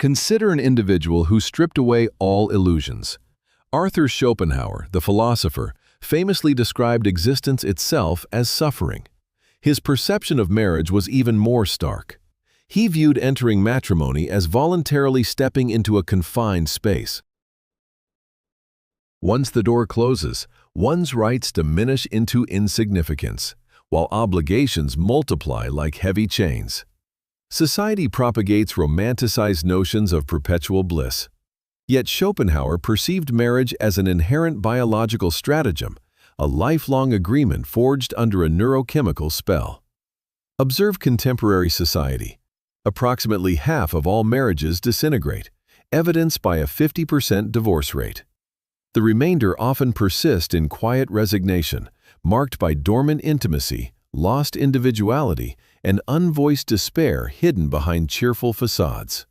Consider an individual who stripped away all illusions. Arthur Schopenhauer, the philosopher, famously described existence itself as suffering. His perception of marriage was even more stark. He viewed entering matrimony as voluntarily stepping into a confined space. Once the door closes, one's rights diminish into insignificance, while obligations multiply like heavy chains. Society propagates romanticized notions of perpetual bliss. Yet Schopenhauer perceived marriage as an inherent biological stratagem, a lifelong agreement forged under a neurochemical spell. Observe contemporary society. Approximately half of all marriages disintegrate, evidenced by a 50% divorce rate. The remainder often persist in quiet resignation, marked by dormant intimacy, lost individuality, and unvoiced despair hidden behind cheerful facades.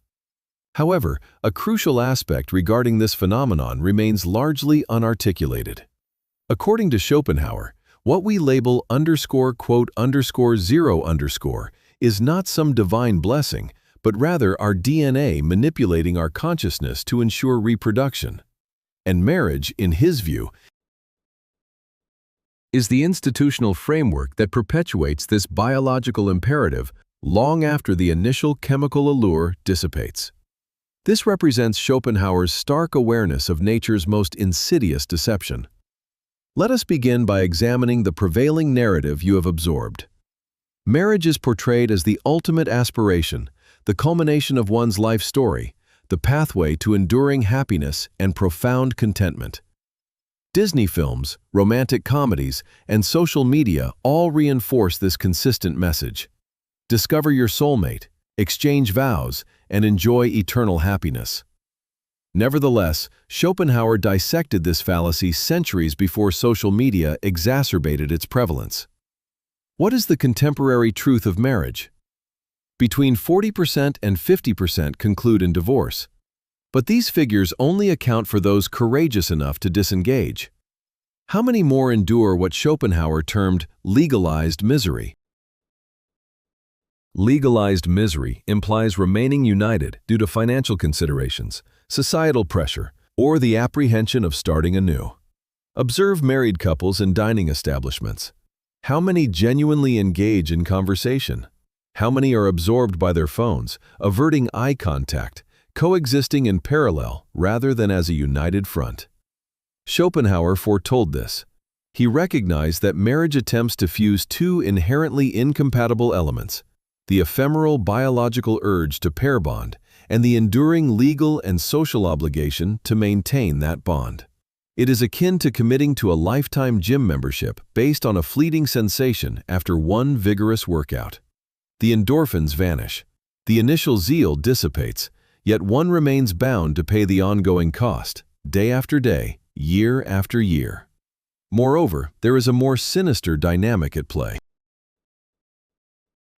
However, a crucial aspect regarding this phenomenon remains largely unarticulated. According to Schopenhauer, what we label __0_ is not some divine blessing, but rather our DNA manipulating our consciousness to ensure reproduction. And marriage, in his view, is the institutional framework that perpetuates this biological imperative long after the initial chemical allure dissipates. This represents Schopenhauer's stark awareness of nature's most insidious deception. Let us begin by examining the prevailing narrative you have absorbed. Marriage is portrayed as the ultimate aspiration, the culmination of one's life story, the pathway to enduring happiness and profound contentment. Disney films, romantic comedies, and social media all reinforce this consistent message. Discover your soulmate, exchange vows, and enjoy eternal happiness. Nevertheless, Schopenhauer dissected this fallacy centuries before social media exacerbated its prevalence. What is the contemporary truth of marriage? Between 40% and 50% conclude in divorce. But these figures only account for those courageous enough to disengage. How many more endure what Schopenhauer termed legalized misery? Legalized misery implies remaining united due to financial considerations, societal pressure, or the apprehension of starting anew. Observe married couples in dining establishments. How many genuinely engage in conversation? How many are absorbed by their phones, averting eye contact, coexisting in parallel rather than as a united front? Schopenhauer foretold this. He recognized that marriage attempts to fuse two inherently incompatible elements, the ephemeral biological urge to pair bond and the enduring legal and social obligation to maintain that bond. It is akin to committing to a lifetime gym membership based on a fleeting sensation after one vigorous workout. The endorphins vanish. The initial zeal dissipates, yet one remains bound to pay the ongoing cost, day after day, year after year. Moreover, there is a more sinister dynamic at play.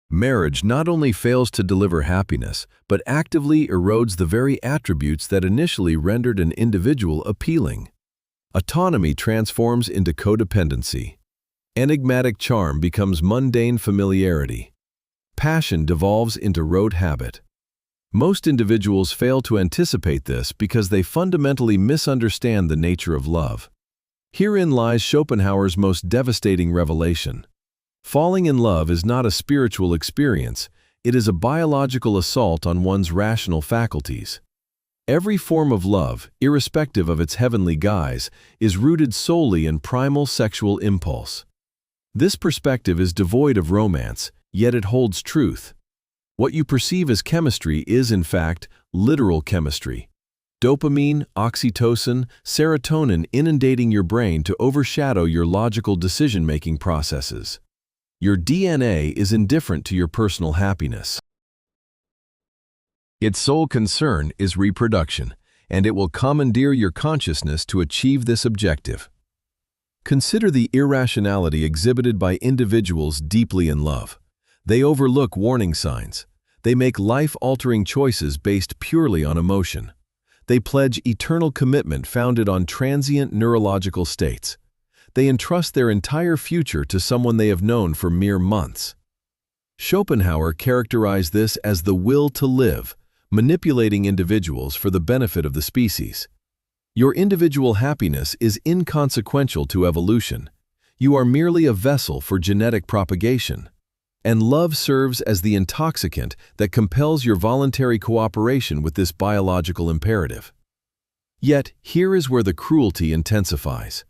Marriage not only fails to deliver happiness, but actively erodes the very attributes that initially rendered an individual appealing. Autonomy transforms into codependency. Enigmatic charm becomes mundane familiarity. Passion devolves into rote habit. Most individuals fail to anticipate this because they fundamentally misunderstand the nature of love. Herein lies Schopenhauer's most devastating revelation. Falling in love is not a spiritual experience, it is a biological assault on one's rational faculties. Every form of love, irrespective of its heavenly guise, is rooted solely in primal sexual impulse. This perspective is devoid of romance, yet it holds truth. What you perceive as chemistry is, in fact, literal chemistry. Dopamine, oxytocin, serotonin inundating your brain to overshadow your logical decision-making processes. Your DNA is indifferent to your personal happiness. Its sole concern is reproduction, and it will commandeer your consciousness to achieve this objective. Consider the irrationality exhibited by individuals deeply in love. They overlook warning signs. They make life-altering choices based purely on emotion. They pledge eternal commitment founded on transient neurological states. They entrust their entire future to someone they have known for mere months. Schopenhauer characterized this as the will to live, manipulating individuals for the benefit of the species. Your individual happiness is inconsequential to evolution. You are merely a vessel for genetic propagation. And love serves as the intoxicant that compels your voluntary cooperation with this biological imperative. Yet, here is where the cruelty intensifies.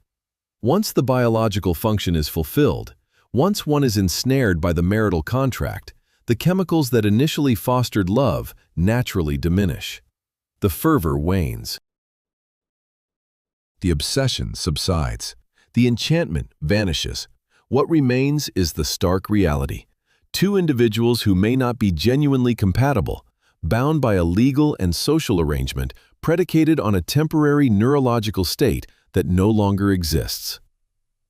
Once the biological function is fulfilled, once one is ensnared by the marital contract, the chemicals that initially fostered love naturally diminish. The fervor wanes. The obsession subsides. The enchantment vanishes. What remains is the stark reality. Two individuals who may not be genuinely compatible, bound by a legal and social arrangement predicated on a temporary neurological state that no longer exists.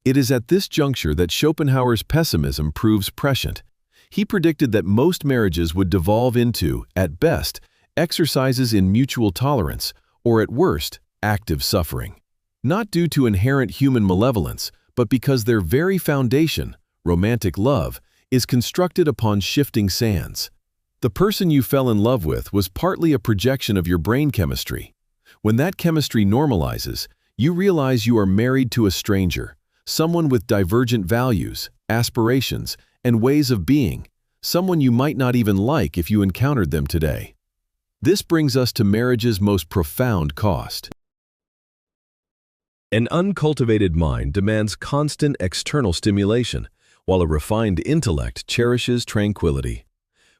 It is at this juncture that Schopenhauer's pessimism proves prescient. He predicted that most marriages would devolve into, at best, exercises in mutual tolerance, or at worst, active suffering. Not due to inherent human malevolence, but because their very foundation, romantic love, is constructed upon shifting sands. The person you fell in love with was partly a projection of your brain chemistry. When that chemistry normalizes, you realize you are married to a stranger, someone with divergent values, aspirations, and ways of being, someone you might not even like if you encountered them today. This brings us to marriage's most profound cost. An uncultivated mind demands constant external stimulation, while a refined intellect cherishes tranquility.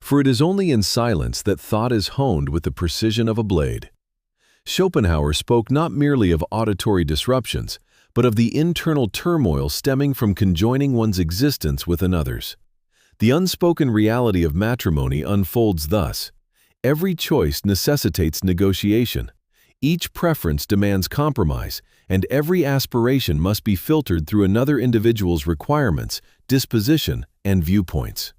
For it is only in silence that thought is honed with the precision of a blade. Schopenhauer spoke not merely of auditory disruptions, but of the internal turmoil stemming from conjoining one's existence with another's. The unspoken reality of matrimony unfolds thus. Every choice necessitates negotiation. Each preference demands compromise, and every aspiration must be filtered through another individual's requirements, disposition, and viewpoints.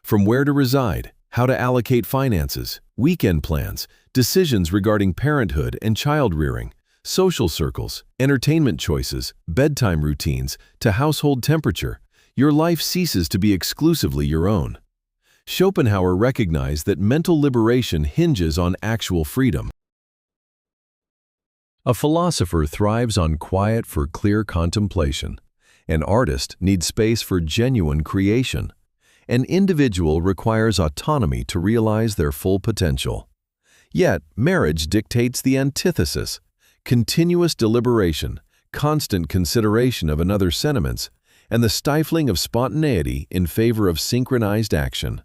From where to reside, how to allocate finances, weekend plans, decisions regarding parenthood and child-rearing, social circles, entertainment choices, bedtime routines, to household temperature, your life ceases to be exclusively your own. Schopenhauer recognized that mental liberation hinges on actual freedom. A philosopher thrives on quiet for clear contemplation. An artist needs space for genuine creation. An individual requires autonomy to realize their full potential. Yet, marriage dictates the antithesis: continuous deliberation, constant consideration of another's sentiments, and the stifling of spontaneity in favor of synchronized action.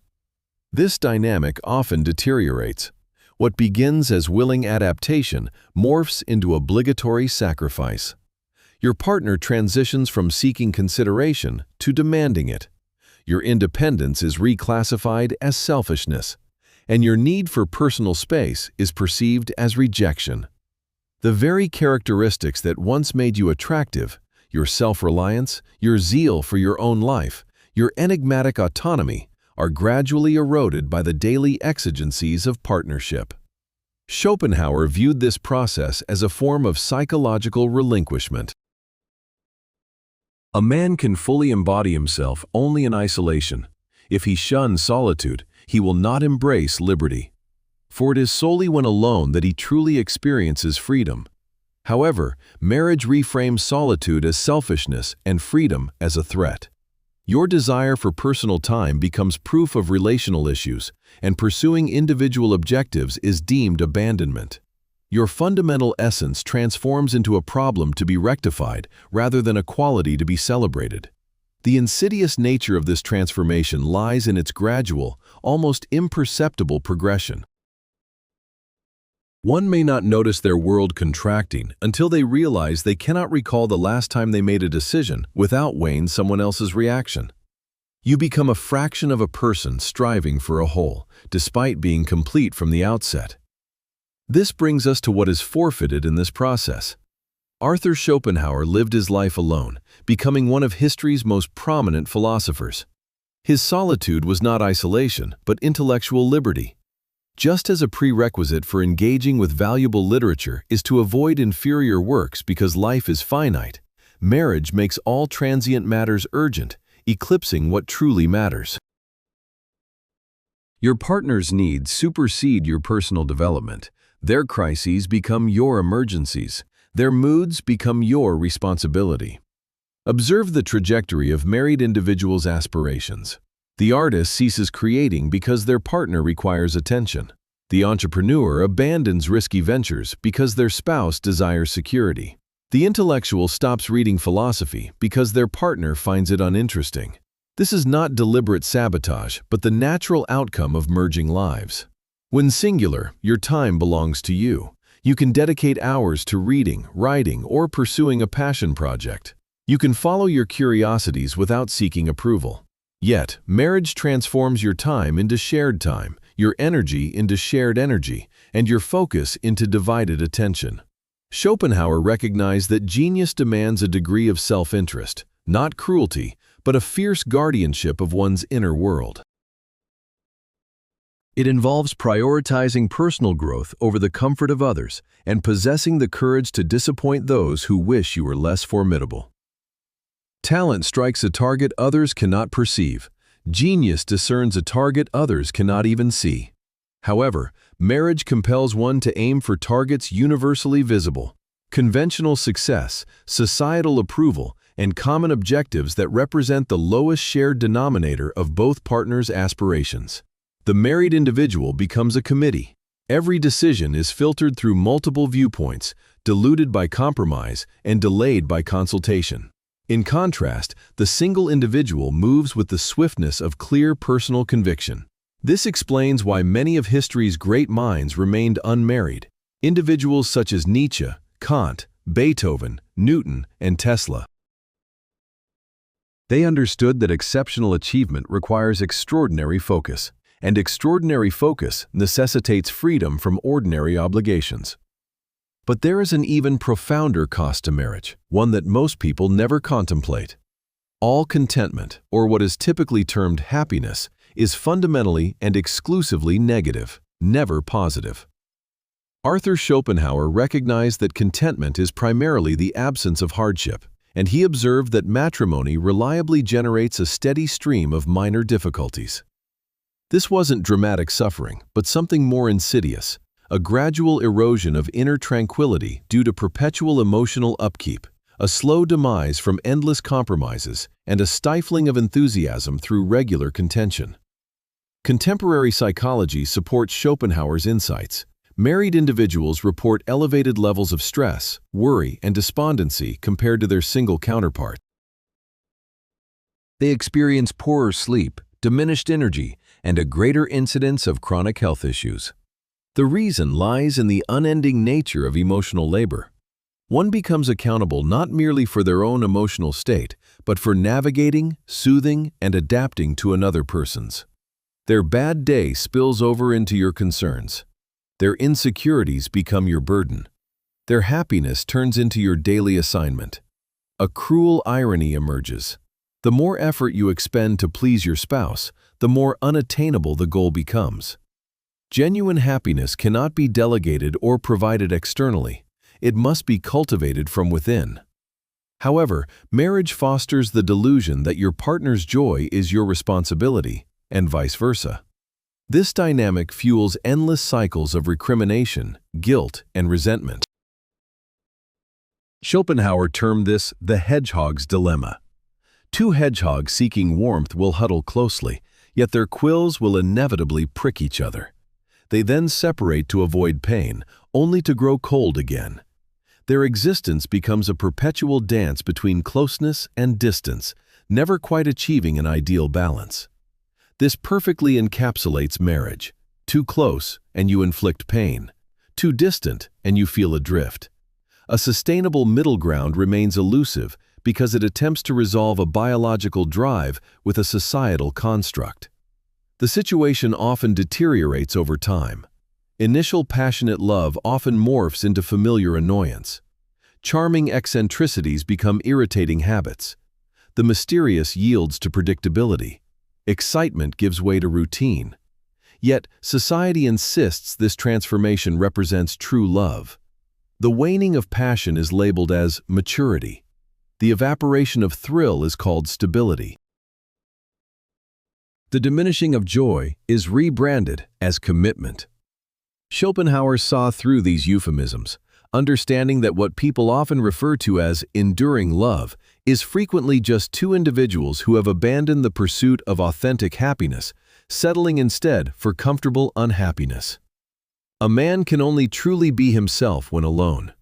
This dynamic often deteriorates. What begins as willing adaptation morphs into obligatory sacrifice. Your partner transitions from seeking consideration to demanding it. Your independence is reclassified as selfishness, and your need for personal space is perceived as rejection. The very characteristics that once made you attractive, your self-reliance, your zeal for your own life, your enigmatic autonomy, are gradually eroded by the daily exigencies of partnership. Schopenhauer viewed this process as a form of psychological relinquishment. A man can fully embody himself only in isolation. If he shuns solitude, he will not embrace liberty. For it is solely when alone that he truly experiences freedom. However, marriage reframes solitude as selfishness and freedom as a threat. Your desire for personal time becomes proof of relational issues, and pursuing individual objectives is deemed abandonment. Your fundamental essence transforms into a problem to be rectified rather than a quality to be celebrated. The insidious nature of this transformation lies in its gradual, almost imperceptible progression. One may not notice their world contracting until they realize they cannot recall the last time they made a decision without weighing someone else's reaction. You become a fraction of a person striving for a whole, despite being complete from the outset. This brings us to what is forfeited in this process. Arthur Schopenhauer lived his life alone, becoming one of history's most prominent philosophers. His solitude was not isolation, but intellectual liberty. Just as a prerequisite for engaging with valuable literature is to avoid inferior works because life is finite, marriage makes all transient matters urgent, eclipsing what truly matters. Your partner's needs supersede your personal development. Their crises become your emergencies. Their moods become your responsibility. Observe the trajectory of married individuals' aspirations. The artist ceases creating because their partner requires attention. The entrepreneur abandons risky ventures because their spouse desires security. The intellectual stops reading philosophy because their partner finds it uninteresting. This is not deliberate sabotage, but the natural outcome of merging lives. When singular, your time belongs to you. You can dedicate hours to reading, writing, or pursuing a passion project. You can follow your curiosities without seeking approval. Yet, marriage transforms your time into shared time, your energy into shared energy, and your focus into divided attention. Schopenhauer recognized that genius demands a degree of self-interest, not cruelty, but a fierce guardianship of one's inner world. It involves prioritizing personal growth over the comfort of others and possessing the courage to disappoint those who wish you were less formidable. Talent strikes a target others cannot perceive. Genius discerns a target others cannot even see. However, marriage compels one to aim for targets universally visible. Conventional success, societal approval, and common objectives that represent the lowest shared denominator of both partners' aspirations. The married individual becomes a committee. Every decision is filtered through multiple viewpoints, diluted by compromise, and delayed by consultation. In contrast, the single individual moves with the swiftness of clear personal conviction. This explains why many of history's great minds remained unmarried. Individuals such as Nietzsche, Kant, Beethoven, Newton, and Tesla. They understood that exceptional achievement requires extraordinary focus, and extraordinary focus necessitates freedom from ordinary obligations. But there is an even profounder cost to marriage, one that most people never contemplate. All contentment, or what is typically termed happiness, is fundamentally and exclusively negative, never positive. Arthur Schopenhauer recognized that contentment is primarily the absence of hardship, and he observed that matrimony reliably generates a steady stream of minor difficulties. This wasn't dramatic suffering, but something more insidious, a gradual erosion of inner tranquility due to perpetual emotional upkeep, a slow demise from endless compromises, and a stifling of enthusiasm through regular contention. Contemporary psychology supports Schopenhauer's insights. Married individuals report elevated levels of stress, worry, and despondency compared to their single counterpart. They experience poorer sleep, diminished energy, and a greater incidence of chronic health issues. The reason lies in the unending nature of emotional labor. One becomes accountable not merely for their own emotional state, but for navigating, soothing, and adapting to another person's. Their bad day spills over into your concerns. Their insecurities become your burden. Their happiness turns into your daily assignment. A cruel irony emerges. The more effort you expend to please your spouse, the more unattainable the goal becomes. Genuine happiness cannot be delegated or provided externally. It must be cultivated from within. However, marriage fosters the delusion that your partner's joy is your responsibility, and vice versa. This dynamic fuels endless cycles of recrimination, guilt, and resentment. Schopenhauer termed this the hedgehog's dilemma. Two hedgehogs seeking warmth will huddle closely, yet their quills will inevitably prick each other. They then separate to avoid pain, only to grow cold again. Their existence becomes a perpetual dance between closeness and distance, never quite achieving an ideal balance. This perfectly encapsulates marriage. Too close, and you inflict pain. Too distant, and you feel adrift. A sustainable middle ground remains elusive because it attempts to resolve a biological drive with a societal construct. The situation often deteriorates over time. Initial passionate love often morphs into familiar annoyance. Charming eccentricities become irritating habits. The mysterious yields to predictability. Excitement gives way to routine. Yet, society insists this transformation represents true love. The waning of passion is labeled as maturity. The evaporation of thrill is called stability. The diminishing of joy is rebranded as commitment. Schopenhauer saw through these euphemisms, understanding that what people often refer to as enduring love is frequently just two individuals who have abandoned the pursuit of authentic happiness, settling instead for comfortable unhappiness. A man can only truly be himself when alone.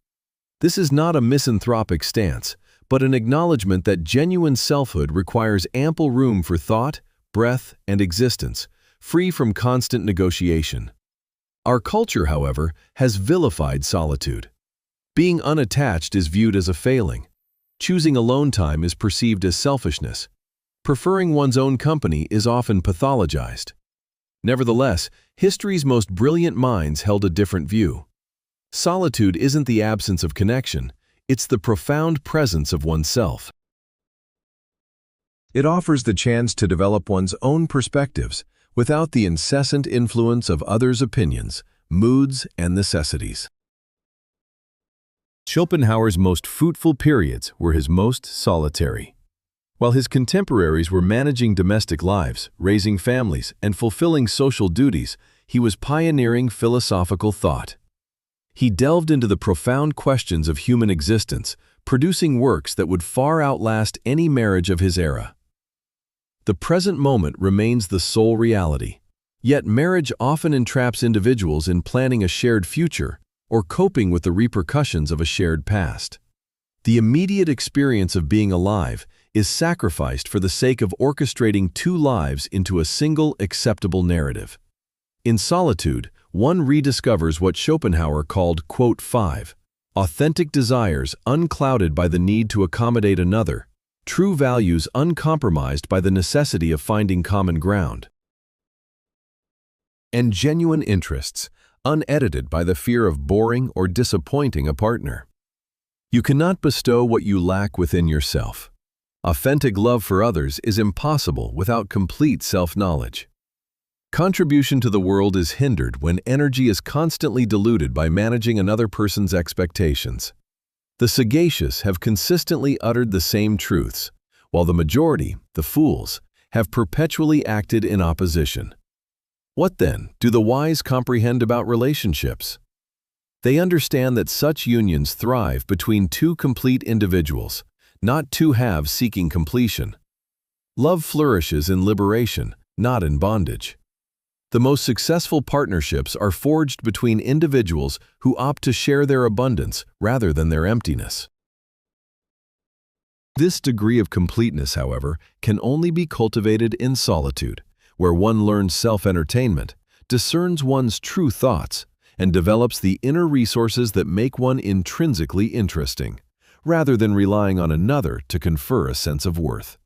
This is not a misanthropic stance, but an acknowledgement that genuine selfhood requires ample room for thought, breath, and existence, free from constant negotiation. Our culture, however, has vilified solitude. Being unattached is viewed as a failing. Choosing alone time is perceived as selfishness. Preferring one's own company is often pathologized. Nevertheless, history's most brilliant minds held a different view. Solitude isn't the absence of connection, it's the profound presence of oneself. It offers the chance to develop one's own perspectives without the incessant influence of others' opinions, moods, and necessities. Schopenhauer's most fruitful periods were his most solitary. While his contemporaries were managing domestic lives, raising families, and fulfilling social duties, he was pioneering philosophical thought. He delved into the profound questions of human existence, producing works that would far outlast any marriage of his era. The present moment remains the sole reality, yet marriage often entraps individuals in planning a shared future or coping with the repercussions of a shared past. The immediate experience of being alive is sacrificed for the sake of orchestrating two lives into a single acceptable narrative. In solitude, one rediscovers what Schopenhauer called, quote, 5, authentic desires unclouded by the need to accommodate another, true values uncompromised by the necessity of finding common ground, and genuine interests unedited by the fear of boring or disappointing a partner. You cannot bestow what you lack within yourself. Authentic love for others is impossible without complete self-knowledge. Contribution to the world is hindered when energy is constantly diluted by managing another person's expectations. The sagacious have consistently uttered the same truths, while the majority, the fools, have perpetually acted in opposition. What then do the wise comprehend about relationships? They understand that such unions thrive between two complete individuals, not two halves seeking completion. Love flourishes in liberation, not in bondage. The most successful partnerships are forged between individuals who opt to share their abundance rather than their emptiness. This degree of completeness, however, can only be cultivated in solitude, where one learns self-entertainment, discerns one's true thoughts, and develops the inner resources that make one intrinsically interesting, rather than relying on another to confer a sense of worth.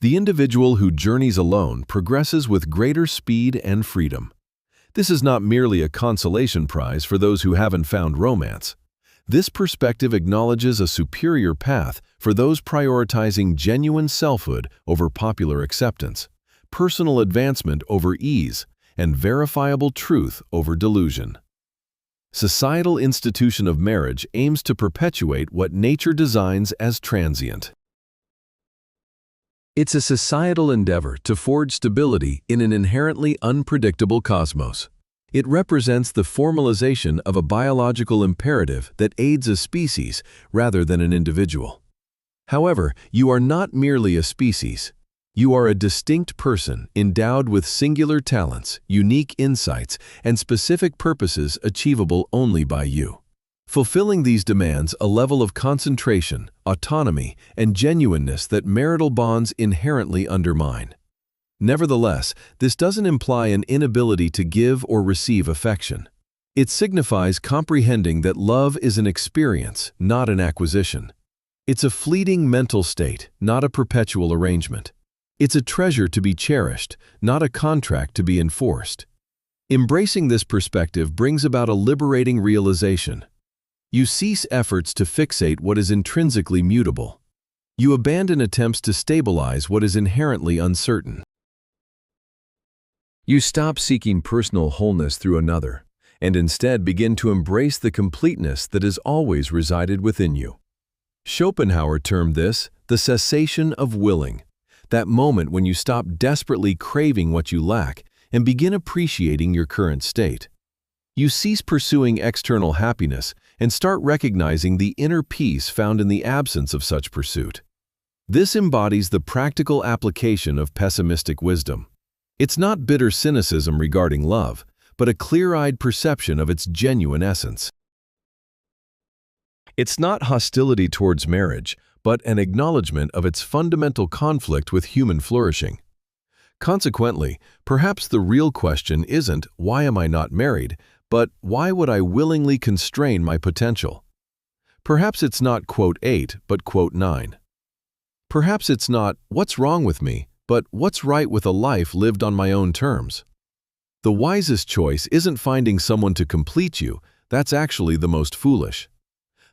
The individual who journeys alone progresses with greater speed and freedom. This is not merely a consolation prize for those who haven't found romance. This perspective acknowledges a superior path for those prioritizing genuine selfhood over popular acceptance, personal advancement over ease, and verifiable truth over delusion. Societal institution of marriage aims to perpetuate what nature designs as transient. It's a societal endeavor to forge stability in an inherently unpredictable cosmos. It represents the formalization of a biological imperative that aids a species rather than an individual. However, you are not merely a species. You are a distinct person endowed with singular talents, unique insights, and specific purposes achievable only by you. Fulfilling these demands a level of concentration, autonomy, and genuineness that marital bonds inherently undermine. Nevertheless, this doesn't imply an inability to give or receive affection. It signifies comprehending that love is an experience, not an acquisition. It's a fleeting mental state, not a perpetual arrangement. It's a treasure to be cherished, not a contract to be enforced. Embracing this perspective brings about a liberating realization. You cease efforts to fixate what is intrinsically mutable. You abandon attempts to stabilize what is inherently uncertain. You stop seeking personal wholeness through another, and instead begin to embrace the completeness that has always resided within you. Schopenhauer termed this the cessation of willing, that moment when you stop desperately craving what you lack and begin appreciating your current state. You cease pursuing external happiness and start recognizing the inner peace found in the absence of such pursuit. This embodies the practical application of pessimistic wisdom. It's not bitter cynicism regarding love, but a clear-eyed perception of its genuine essence. It's not hostility towards marriage, but an acknowledgement of its fundamental conflict with human flourishing. Consequently, perhaps the real question isn't, why am I not married, but why would I willingly constrain my potential? Perhaps it's not quote 8, but quote 9. Perhaps it's not, what's wrong with me, but what's right with a life lived on my own terms. The wisest choice isn't finding someone to complete you, that's actually the most foolish.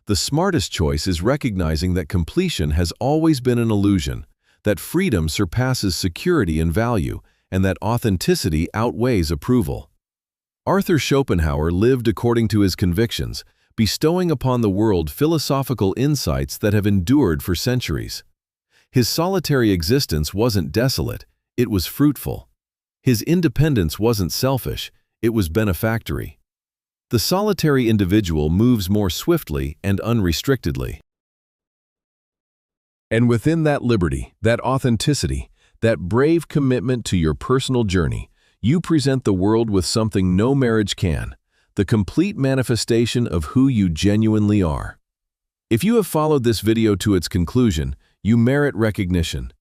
The smartest choice is recognizing that completion has always been an illusion, that freedom surpasses security and value, and that authenticity outweighs approval. Arthur Schopenhauer lived according to his convictions, bestowing upon the world philosophical insights that have endured for centuries. His solitary existence wasn't desolate, it was fruitful. His independence wasn't selfish, it was benefactory. The solitary individual moves more swiftly and unrestrictedly. And within that liberty, that authenticity, that brave commitment to your personal journey, you present the world with something no marriage can, the complete manifestation of who you genuinely are. If you have followed this video to its conclusion, you merit recognition.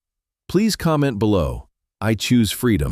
Please comment below, I choose freedom.